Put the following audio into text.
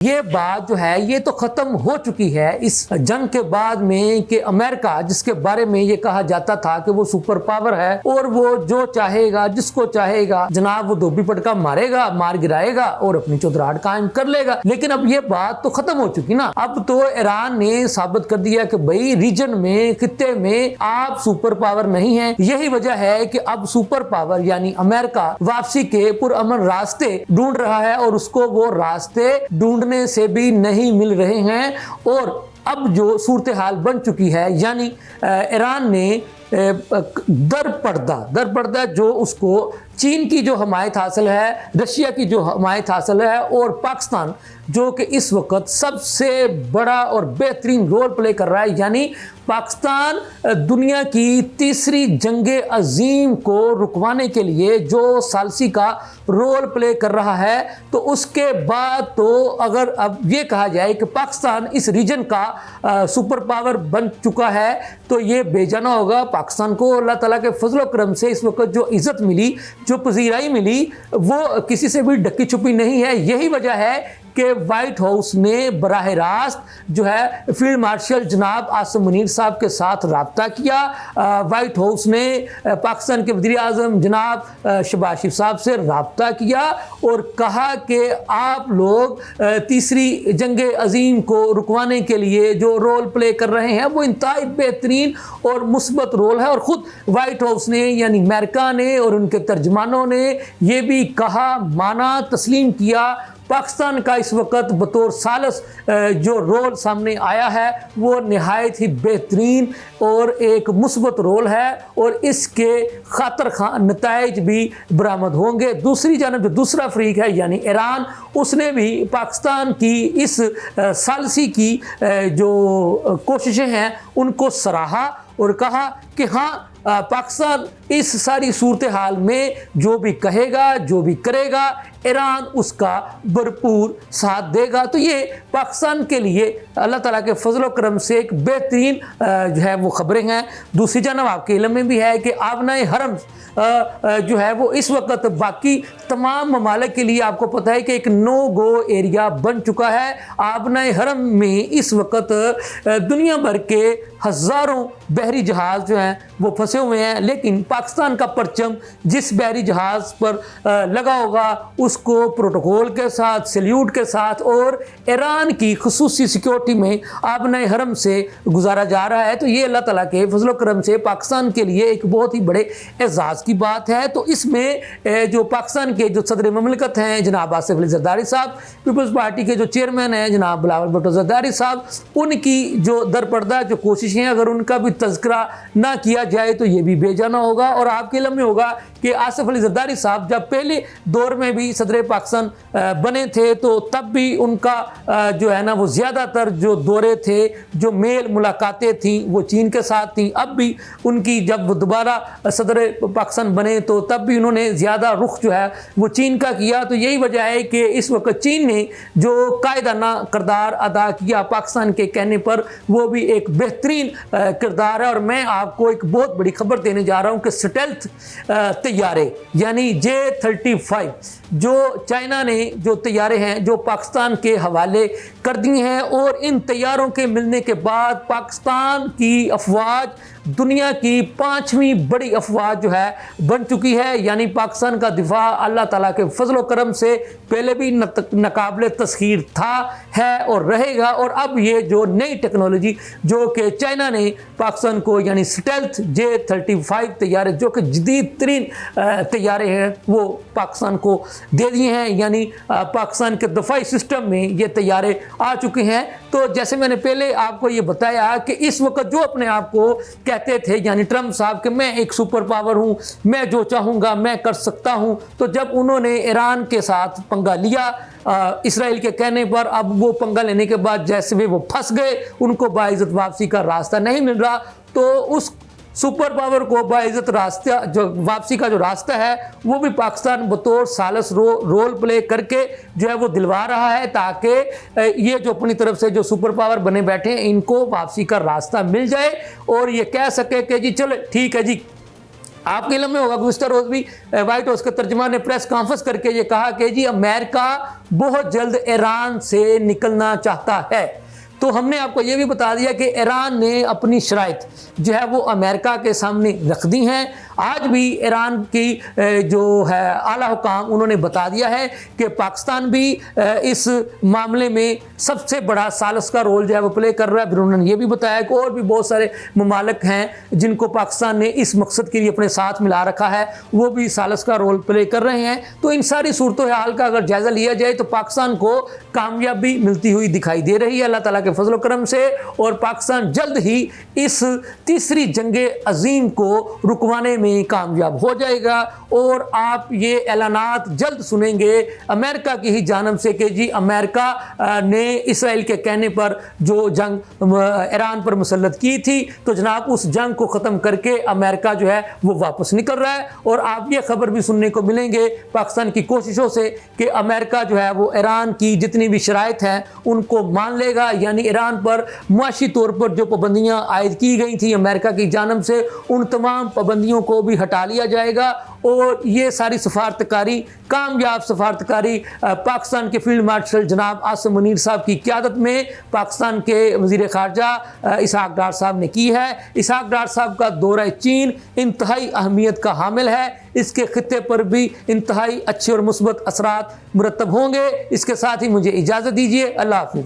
ये बात जो है ये तो खत्म हो चुकी है इस जंग के बाद में कि अमेरिका, जिसके बारे में ये कहा जाता था कि वो सुपर पावर है और वो जो चाहेगा जिसको चाहेगा जनाब वो धोबी पटका मारेगा, मार गिराएगा और अपनी चौधराहट कायम कर लेगा। लेकिन अब ये बात तो खत्म हो चुकी ना। अब तो ईरान ने साबित कर दिया कि भाई रीजन में, खित्ते में आप सुपर पावर नहीं है। यही वजह है कि अब सुपर पावर यानी अमेरिका वापसी के पुरअमन रास्ते ढूंढ रहा है और उसको वो रास्ते ढूंढने से भी नहीं मिल रहे हैं। और अब जो सूरत हाल बन चुकी है यानी ईरान ने दर पर्दा जो उसको चीन की जो हमायत हासिल है, रशिया की जो हमायत हासिल है और पाकिस्तान जो कि इस वक्त सबसे बड़ा और बेहतरीन रोल प्ले कर रहा है, यानी पाकिस्तान दुनिया की तीसरी जंगे अजीम को रुकवाने के लिए जो सालसी का रोल प्ले कर रहा है, तो उसके बाद तो अगर अब ये कहा जाए कि पाकिस्तान इस रीजन का सुपर पावर बन चुका है तो ये बेजाना होगा। पाकिस्तान को अल्लाह ताला के फजल करम से इस वक्त जो इज़्ज़त मिली, जो पजीराई मिली, वो किसी से भी ढकी छुपी नहीं है। यही वजह है कि व्हाइट हाउस ने बराह रास्त जो है फील्ड मार्शल जनाब आसिम मुनीर साहब के साथ रब्ता किया। व्हाइट हाउस ने पाकिस्तान के वज़ीर आज़म जनाब शहबाज शरीफ साहब से रब्ता किया और कहा कि आप लोग तीसरी जंग अजीम को रुकवाने के लिए जो रोल प्ले कर रहे हैं वो इंतहाई बेहतरीन और मुस्बत रोल है। और ख़ुद व्हाइट हाउस ने यानी अमेरिका ने और उनके तर्जमानों ने ये भी कहा, माना, तस्लीम किया पाकिस्तान का इस वक्त बतौर सालस जो रोल सामने आया है वो नहायत ही बेहतरीन और एक मुस्बत रोल है और इसके खातर खा नताइज भी बरामद होंगे। दूसरी जानब जो दूसरा फरीक है यानी ईरान, उसने भी पाकिस्तान की इस सालसी की जो कोशिशें हैं उनको सराहा और कहा कि हाँ पाकिस्तान इस सारी सूरत हाल में जो भी कहेगा, जो भी करेगा, ईरान उसका भरपूर साथ देगा। तो ये पाकिस्तान के लिए अल्लाह ताला के फजल करम से एक बेहतरीन जो है वो खबरें हैं। दूसरी जानब आपके इल्म में भी है कि आबनाए हरम जो है वो इस वक्त बाकी तमाम ममालिक के लिए आपको पता है कि एक नो गो एरिया बन चुका है। आबनाए हरम में इस वक्त दुनिया भर के हज़ारों बहरी जहाज़ जो हैं वो फंसे हुए हैं, लेकिन पाकिस्तान का परचम जिस बहरी जहाज़ पर लगा होगा उसको प्रोटोकॉल के साथ, सल्यूट के साथ और ईरान की खुसूसी सिक्योरिटी में आबनाए हरम से गुजारा जा रहा है। तो ये अल्लाह ताला के फजल करम से पाकिस्तान के लिए एक बहुत ही बड़े एजाज़ की बात है। तो इसमें जो पाकिस्तान के जो सदर ममलिकत हैं जनाब आसिफ अली जरदारी साहब, पीपल्स पार्टी के जो चेयरमैन हैं जनाब बिलावल भुट्टो जरदारी साहब, उनकी जो दरपर्दा जो कोशिशें अगर उनका भी तज़किरा ना किया जाए तो ये भी बेजाना होगा। और आपके इल्म में होगा कि आसिफ अली जरदारी साहब जब पहले दौर में भी सदर पाकिस्तान बने थे तो तब भी उनका जो है ना वो ज़्यादातर जो दौरे थे, जो मेल मुलाकातें थी वो चीन के साथ थी। अब भी उनकी जब वो दोबारा सदर पाकिस्तान बने तो तब भी उन्होंने ज़्यादा रुख जो है वो चीन का किया। तो यही वजह है कि इस वक्त चीन ने जो कायदाना किरदार अदा किया पाकिस्तान के कहने पर, वो भी एक बेहतरीन किरदार है। और मैं आपको एक बहुत बड़ी खबर देने जा रहा हूँ कि स्टेल्थ तैयारे यानी J-35 जो चाइना ने जो तैयारे हैं जो पाकिस्तान के हवाले कर दिए हैं, और इन तैयारों के मिलने के बाद पाकिस्तान की अफवाज दुनिया की 5वीं बड़ी अफवाज जो है बन चुकी है। यानी पाकिस्तान का दिफा अल्लाह ताला के फजल करम से पहले भी नाकाबिले तस्खीर था, है और रहेगा। और अब ये जो नई टेक्नोलॉजी जो कि चाइना ने पाकिस्तान को यानी स्टेल्थ J-35 तैयारे जो कि जदीद तरीन तैयारे हैं वो पाकिस्तान को दे दिए हैं, यानी पाकिस्तान के दफाई सिस्टम में ये तैयारे आ चुके हैं। तो जैसे मैंने पहले आपको ये बताया कि इस वक्त जो अपने आप को कहते थे यानी ट्रंप साहब कि मैं एक सुपर पावर हूँ, मैं जो चाहूँगा मैं कर सकता हूँ, तो जब उन्होंने ईरान के साथ पंगा लिया इसराइल के कहने पर, अब वो पंगा लेने के बाद जैसे वे वो फंस गए, उनको बाइज़्ज़त वापसी का रास्ता नहीं मिल रहा, तो उस सुपर पावर को बाइज़्ज़त रास्ता जो वापसी का जो रास्ता है वो भी पाकिस्तान बतौर सालस रोल प्ले करके जो है वो दिलवा रहा है, ताकि ये जो अपनी तरफ से जो सुपर पावर बने बैठे हैं इनको वापसी का रास्ता मिल जाए और ये कह सके कि जी चलो ठीक है जी आपके इल्म में होगा मिस्टर रोज भी व्हाइट हाउस के तर्जुमान ने प्रेस कॉन्फ्रेंस करके ये कहा कि जी अमेरिका बहुत जल्द ईरान से निकलना चाहता है। तो हमने आपको ये भी बता दिया कि ईरान ने अपनी शराइत जो है वो अमेरिका के सामने रख दी हैं। आज भी ईरान की जो है आला हुकाम उन्होंने बता दिया है कि पाकिस्तान भी इस मामले में सबसे बड़ा सालस का रोल जो है वो प्ले कर रहा है। फिर उन्होंने ये भी बताया कि और भी बहुत सारे ममालिक हैं जिनको पाकिस्तान ने इस मकसद के लिए अपने साथ मिला रखा है, वो भी सालस का रोल प्ले कर रहे हैं। तो इन सारी सूरत हाल का अगर जायज़ा लिया जाए तो पाकिस्तान को कामयाबी मिलती हुई दिखाई दे रही है अल्लाह ताला के फजल करम से, और पाकिस्तान जल्द ही इस तीसरी जंगे अजीम को रुकवाने में कामयाब हो जाएगा। और आप ये ऐलानात जल्द सुनेंगे अमेरिका की ही जानब से कि जी अमेरिका ने इसराइल के कहने पर जो जंग ईरान पर मुसल्लत की थी, तो जनाब उस जंग को ख़त्म करके अमेरिका जो है वो वापस निकल रहा है। और आप ये खबर भी सुनने को मिलेंगे पाकिस्तान की कोशिशों से कि अमेरिका जो है वो ईरान की जितनी भी शराइत हैं उनको मान लेगा, यानी ईरान पर मुआशी तौर पर जो पाबंदियाँ आयद की गई थी अमेरिका की जानब से उन तमाम पाबंदियों को भी हटा लिया जाएगा। और ये सारी सफारतकारी, कामयाब सफारतकारी पाकिस्तान के फील्ड मार्शल जनाब आसिम मुनीर साहब की क़यादत में पाकिस्तान के वज़ीर ख़ारजा इसहाक डार साहब ने की है। इसहाक डार साहब का दौरा चीन इंतहाई अहमियत का हामिल है, इसके खित्ते पर भी इंतहाई अच्छे और मुस्बत असरात मुरतब होंगे। इसके साथ ही मुझे इजाज़त दीजिए, अल्लाह हाफ़िज़।